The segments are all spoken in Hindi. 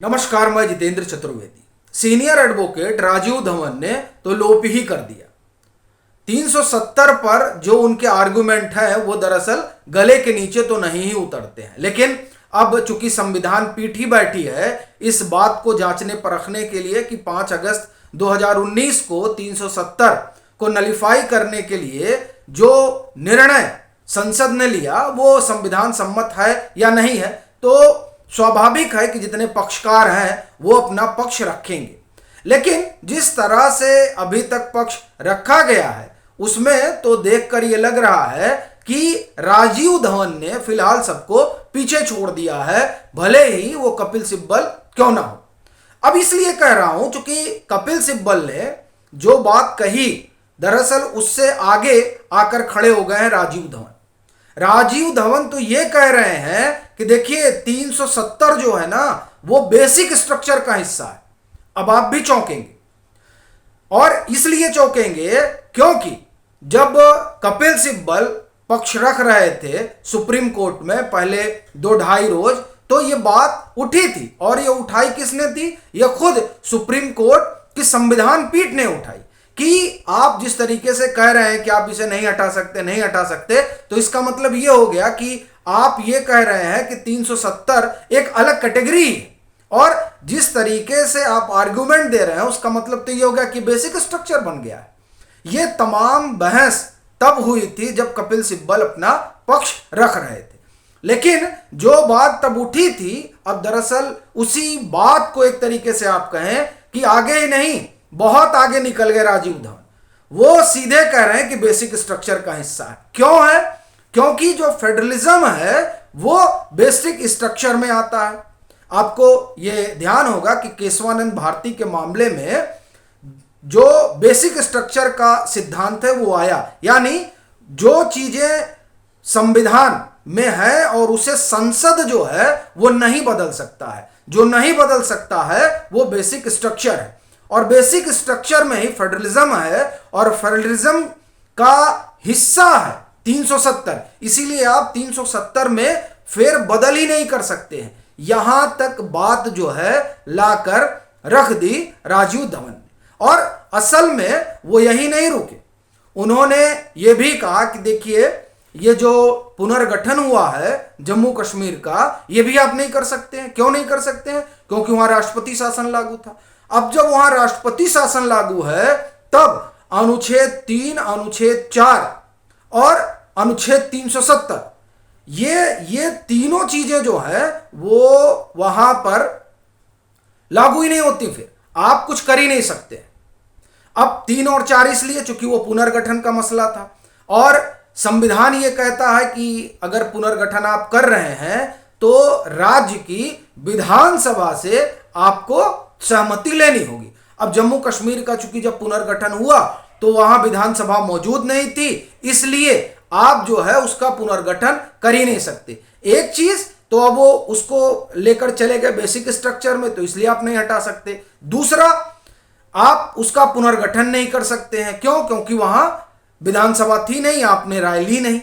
नमस्कार, मैं जितेंद्र चतुर्वेदी। सीनियर एडवोकेट राजीव धवन ने तो लोप ही कर दिया। 370 पर जो उनके आर्गुमेंट है वो दरअसल गले के नीचे तो नहीं ही उतरते हैं, लेकिन अब चूंकि संविधान पीठ ही बैठी है इस बात को जांचने परखने के लिए कि 5 अगस्त 2019 को 370 को नलिफाई करने के लिए जो निर्णय संसद ने लिया वो संविधान सम्मत है या नहीं है, तो स्वाभाविक है कि जितने पक्षकार हैं वो अपना पक्ष रखेंगे। लेकिन जिस तरह से अभी तक पक्ष रखा गया है उसमें तो देखकर ये लग रहा है कि राजीव धवन ने फिलहाल सबको पीछे छोड़ दिया है, भले ही वो कपिल सिब्बल क्यों ना हो। अब इसलिए कह रहा हूं क्योंकि कपिल सिब्बल ने जो बात कही दरअसल उससे आगे आकर खड़े हो गए हैं राजीव धवन। राजीव धवन तो ये कह रहे हैं कि देखिए 370 जो है ना वो बेसिक स्ट्रक्चर का हिस्सा है। अब आप भी चौंकेंगे, और इसलिए चौंकेंगे क्योंकि जब कपिल सिब्बल पक्ष रख रहे थे सुप्रीम कोर्ट में पहले 2-2.5 रोज, तो ये बात उठी थी, और ये उठाई किसने थी? ये खुद सुप्रीम कोर्ट की संविधान पीठ ने उठाई कि आप जिस तरीके से कह रहे हैं कि आप इसे नहीं हटा सकते, तो इसका मतलब ये हो गया कि आप ये कह रहे हैं कि 370 एक अलग कैटेगरी है, और जिस तरीके से आप आर्गुमेंट दे रहे हैं उसका मतलब तो ये हो गया कि बेसिक स्ट्रक्चर बन गया है। ये तमाम बहस तब हुई थी जब कपिल सिब्बल अपना पक्ष रख रहे थे, लेकिन जो बात तब उठी थी अब दरअसल उसी बात को एक तरीके से आप कहें कि आगे ही नहीं बहुत आगे निकल गए राजीव धवन। वो सीधे कह रहे हैं कि बेसिक स्ट्रक्चर का हिस्सा है। क्यों है? क्योंकि जो फेडरलिज्म है वो बेसिक स्ट्रक्चर में आता है। आपको ये ध्यान होगा कि केशवानंद भारती के मामले में जो बेसिक स्ट्रक्चर का सिद्धांत है वो आया, यानी जो चीजें संविधान में है और उसे संसद जो है वो नहीं बदल सकता है, जो नहीं बदल सकता है वो बेसिक स्ट्रक्चर है, और बेसिक स्ट्रक्चर में ही फेडरलिज्म है, और फेडरलिज्म का हिस्सा है 370। इसीलिए आप 370 में फेर बदल ही नहीं कर सकते हैं। यहां तक बात जो है लाकर रख दी राजीव धवन ने, और असल में वो यही नहीं रुके। उन्होंने ये भी कहा कि देखिए ये जो पुनर्गठन हुआ है जम्मू कश्मीर का, ये भी आप नहीं कर सकते हैं। क्यों नहीं कर सकते हैं? क्योंकि वहां राष्ट्रपति शासन लागू था। अब जब वहां राष्ट्रपति शासन लागू है तब अनुच्छेद 3, अनुच्छेद 4 और अनुच्छेद 370 ये तीनों चीजें जो है वो वहां पर लागू ही नहीं होती, फिर आप कुछ कर ही नहीं सकते। अब 3 और 4 इसलिए चूंकि वो पुनर्गठन का मसला था, और संविधान ये कहता है कि अगर पुनर्गठन आप कर रहे हैं तो राज्य की विधानसभा से आपको सहमति लेनी होगी। अब जम्मू कश्मीर का चूंकि जब पुनर्गठन हुआ तो वहां विधानसभा मौजूद नहीं थी, इसलिए आप जो है उसका पुनर्गठन कर ही नहीं सकते। एक चीज तो अब वो उसको लेकर चले गए बेसिक स्ट्रक्चर में, तो इसलिए आप नहीं हटा सकते। दूसरा, आप उसका पुनर्गठन नहीं कर सकते हैं। क्यों? क्योंकि वहां विधानसभा थी नहीं, आपने राय ली नहीं।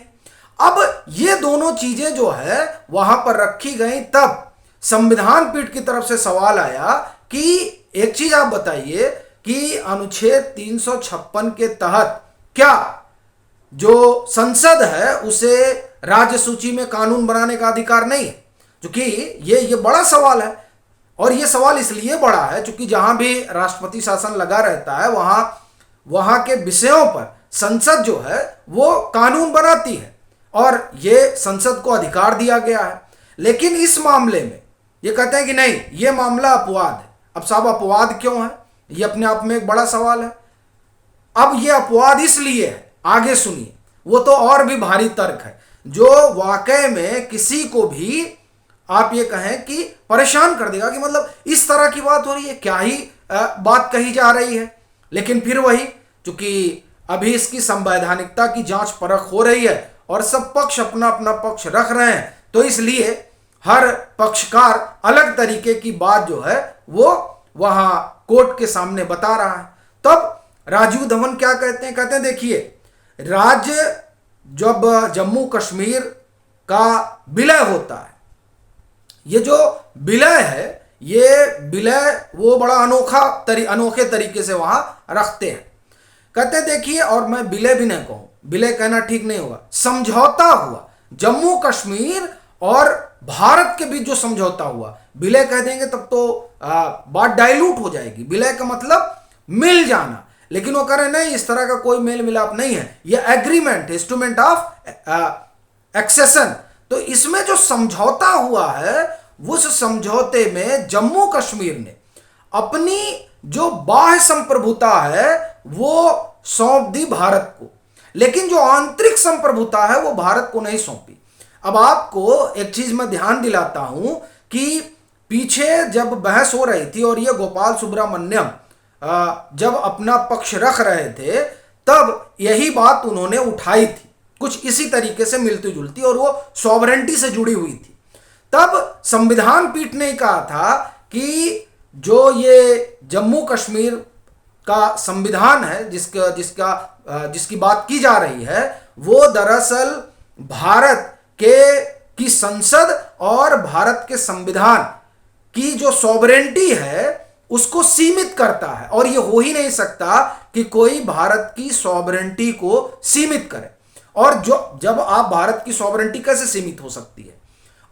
अब ये दोनों चीजें जो है वहां पर रखी गई, तब संविधान पीठ की तरफ से सवाल आया कि एक चीज आप बताइए कि अनुच्छेद 356 के तहत क्या जो संसद है उसे राज्य सूची में कानून बनाने का अधिकार नहीं है? क्योंकि ये बड़ा सवाल है, और ये सवाल इसलिए बड़ा है क्योंकि जहां भी राष्ट्रपति शासन लगा रहता है वहां के विषयों पर संसद जो है वो कानून बनाती है, और ये संसद को अधिकार दिया गया है। लेकिन इस मामले में ये कहते हैं कि नहीं, ये मामला अपवाद है। अब साहब अपवाद क्यों है? ये अपने आप में एक बड़ा सवाल है। अब ये अपवाद इसलिए है, आगे सुनिए, वो तो और भी भारी तर्क है जो वाकई में किसी को भी आप ये कहें कि परेशान कर देगा कि मतलब इस तरह की बात हो रही है, क्या ही बात कही जा रही है। लेकिन फिर वही, चूंकि अभी इसकी संवैधानिकता की जांच परख हो रही है और सब पक्ष अपना अपना पक्ष रख रहे हैं, तो इसलिए हर पक्षकार अलग तरीके की बात जो है वो वहां कोर्ट के सामने बता रहा है। तब राजीव धवन क्या कहते हैं? कहते हैं देखिए, राज्य जब जम्मू कश्मीर का विलय होता है, ये जो विलय है ये विलय वो बड़ा अनोखे तरीके से वहां रखते हैं। कहते देखिए, और मैं विलय भी नहीं कहूं, विलय कहना ठीक नहीं होगा, समझौता हुआ जम्मू कश्मीर और भारत के बीच जो समझौता हुआ, विलय कह देंगे तब तो बात डाइल्यूट हो जाएगी। विलय का मतलब मिल जाना, लेकिन वो कह रहे नहीं, इस तरह का कोई मेल मिलाप नहीं है, ये एग्रीमेंट, इंस्ट्रूमेंट ऑफ एक्सेशन। तो इसमें जो समझौता हुआ है, उस समझौते में जम्मू कश्मीर ने अपनी जो बाह्य संप्रभुता है वो सौंप दी भारत को, लेकिन जो आंतरिक संप्रभुता है वो भारत को नहीं सौंपी। अब आपको एक चीज मैं ध्यान दिलाता हूं कि पीछे जब बहस हो रही थी और ये गोपाल सुब्रमण्यम जब अपना पक्ष रख रहे थे, तब यही बात उन्होंने उठाई थी, कुछ इसी तरीके से मिलती जुलती, और वो सॉवरेंटी से जुड़ी हुई थी। तब संविधान पीठ ने कहा था कि जो ये जम्मू कश्मीर का संविधान है, जिसकी बात की जा रही है, वो दरअसल भारत की संसद और भारत के संविधान की जो सॉवरेंटी है उसको सीमित करता है, और ये हो ही नहीं सकता कि कोई भारत की सॉवरेंटी को सीमित करे। और जब आप भारत की सॉवरेंटी कैसे सीमित हो सकती है?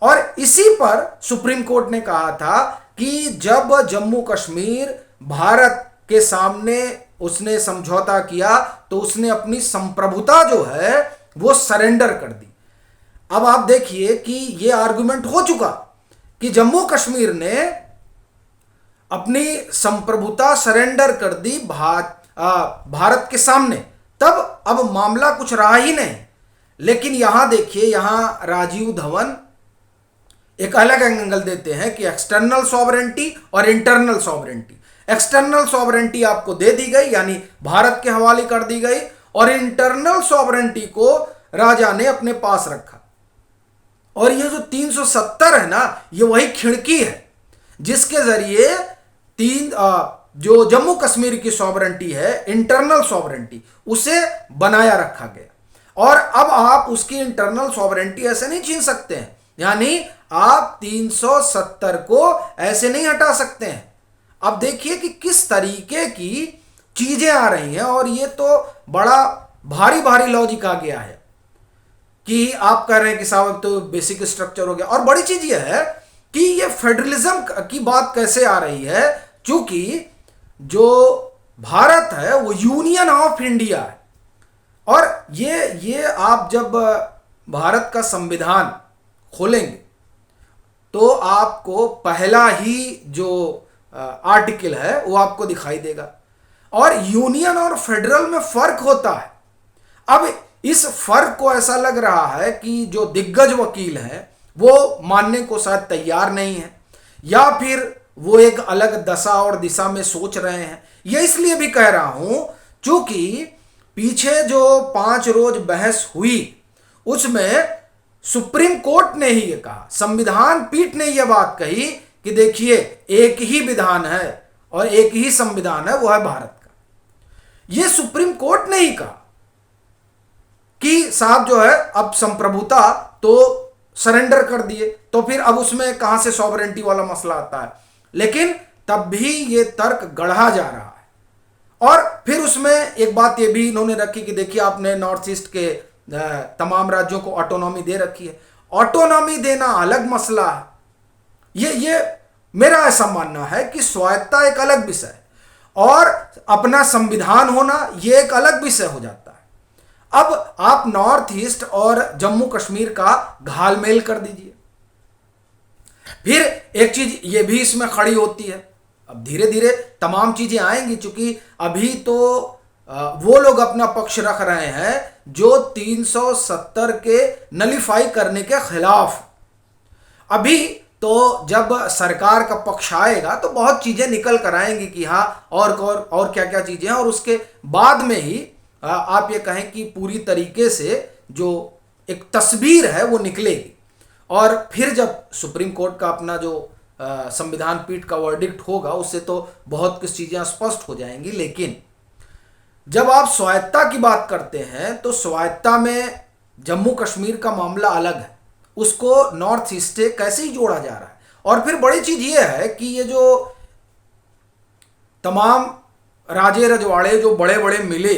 और इसी पर सुप्रीम कोर्ट ने कहा था कि जब जम्मू कश्मीर भारत के सामने उसने समझौता किया तो उसने अपनी संप्रभुता जो है वो सरेंडर कर दी। अब आप देखिए कि ये आर्गुमेंट हो चुका कि जम्मू कश्मीर ने अपनी संप्रभुता सरेंडर कर दी भारत के सामने, तब अब मामला कुछ रहा ही नहीं। लेकिन यहां देखिए, यहां राजीव धवन एक अलग एंगल देते हैं कि एक्सटर्नल सॉवरेंटी और इंटरनल सॉवरेंटी। एक्सटर्नल सॉवरेंटी आपको दे दी गई, यानी भारत के हवाले कर दी गई, और इंटरनल सॉवरेंटी को राजा ने अपने पास रखा। और ये जो 370 है ना, ये वही खिड़की है जिसके जरिए जो जम्मू कश्मीर की सॉवरेंटी है, इंटरनल सॉवरेंटी, उसे बनाया रखा गया। और अब आप उसकी इंटरनल सॉवरेंटी ऐसे नहीं छीन सकते हैं, यानी आप 370 को ऐसे नहीं हटा सकते हैं। अब देखिए कि किस तरीके की चीजें आ रही हैं, और ये तो बड़ा भारी भारी लॉजिक आ गया है कि आप कह रहे हैं कि साहब तो बेसिक स्ट्रक्चर हो गया। और बड़ी चीज ये है कि ये फेडरलिज्म की बात कैसे आ रही है, क्योंकि जो भारत है वो यूनियन ऑफ इंडिया है, और ये आप जब भारत का संविधान खोलेंगे तो आपको पहला ही जो आर्टिकल है वो आपको दिखाई देगा। और यूनियन और फेडरल में फर्क होता है। अब इस फर्क को ऐसा लग रहा है कि जो दिग्गज वकील हैं वो मानने को शायद तैयार नहीं है, या फिर वो एक अलग दशा और दिशा में सोच रहे हैं। ये इसलिए भी कह रहा हूं क्योंकि पीछे जो 5 रोज बहस हुई उसमें सुप्रीम कोर्ट ने ही ये कहा, संविधान पीठ ने यह बात कही कि देखिए एक ही विधान है और एक ही संविधान है, वो है भारत का। ये सुप्रीम कोर्ट ने ही कहा कि साहब जो है अब संप्रभुता तो सरेंडर कर दिए, तो फिर अब उसमें कहां से सॉवरेंटी वाला मसला आता है। लेकिन तब भी ये तर्क गढ़ा जा रहा है। और फिर उसमें एक बात ये भी इन्होंने रखी कि देखिए आपने नॉर्थ ईस्ट के तमाम राज्यों को ऑटोनॉमी दे रखी है। ऑटोनॉमी देना अलग मसला है। ये मेरा ऐसा मानना है कि स्वायत्ता एक अलग विषय है और अपना संविधान होना ये एक अलग विषय हो जाता है। अब आप नॉर्थ ईस्ट और जम्मू कश्मीर का घालमेल कर दीजिए। फिर एक चीज ये भी इसमें खड़ी होती है, अब धीरे धीरे तमाम चीजें आएंगी, क्योंकि अभी तो वो लोग अपना पक्ष रख रहे हैं जो 370 के नलीफाई करने के खिलाफ। अभी तो जब सरकार का पक्ष आएगा तो बहुत चीजें निकल कर आएंगी कि हाँ और क्या क्या चीजें हैं, और उसके बाद में ही आप ये कहें कि पूरी तरीके से जो एक तस्वीर है वो निकलेगी। और फिर जब सुप्रीम कोर्ट का अपना जो संविधान पीठ का वर्डिक्ट होगा उससे तो बहुत कुछ चीजें स्पष्ट हो जाएंगी। लेकिन जब आप स्वायत्ता की बात करते हैं तो स्वायत्ता में जम्मू कश्मीर का मामला अलग है, उसको नॉर्थ ईस्ट से कैसे ही जोड़ा जा रहा है। और फिर बड़ी चीज ये है कि ये जो तमाम राजे रजवाड़े जो बड़े बड़े मिले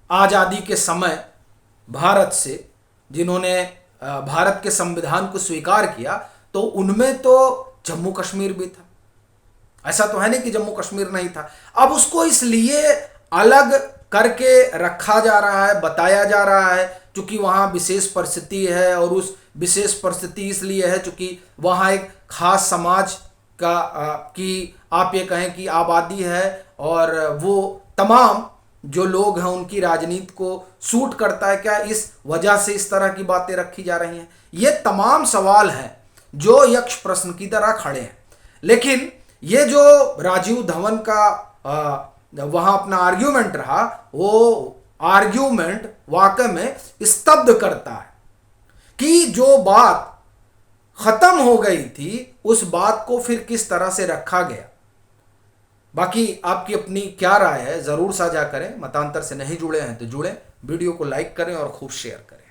आज़ादी के समय भारत से, जिन्होंने भारत के संविधान को स्वीकार किया, तो उनमें तो जम्मू कश्मीर भी था। ऐसा तो है नहीं कि जम्मू कश्मीर नहीं था। अब उसको इसलिए अलग करके रखा जा रहा है, बताया जा रहा है क्योंकि वहाँ विशेष परिस्थिति है, और उस विशेष परिस्थिति इसलिए है क्योंकि वहाँ एक खास समाज का की आप ये कहें कि आबादी है, और वो तमाम जो लोग हैं उनकी राजनीति को सूट करता है। क्या इस वजह से इस तरह की बातें रखी जा रही हैं? ये तमाम सवाल हैं जो यक्ष प्रश्न की तरह खड़े हैं। लेकिन ये जो राजीव धवन का वहां अपना आर्ग्यूमेंट रहा, वो आर्ग्यूमेंट वाकई में स्तब्ध करता है कि जो बात खत्म हो गई थी उस बात को फिर किस तरह से रखा गया। बाकी आपकी अपनी क्या राय है जरूर साझा करें। मतांतर से नहीं जुड़े हैं तो जुड़ें, वीडियो को लाइक करें और खूब शेयर करें।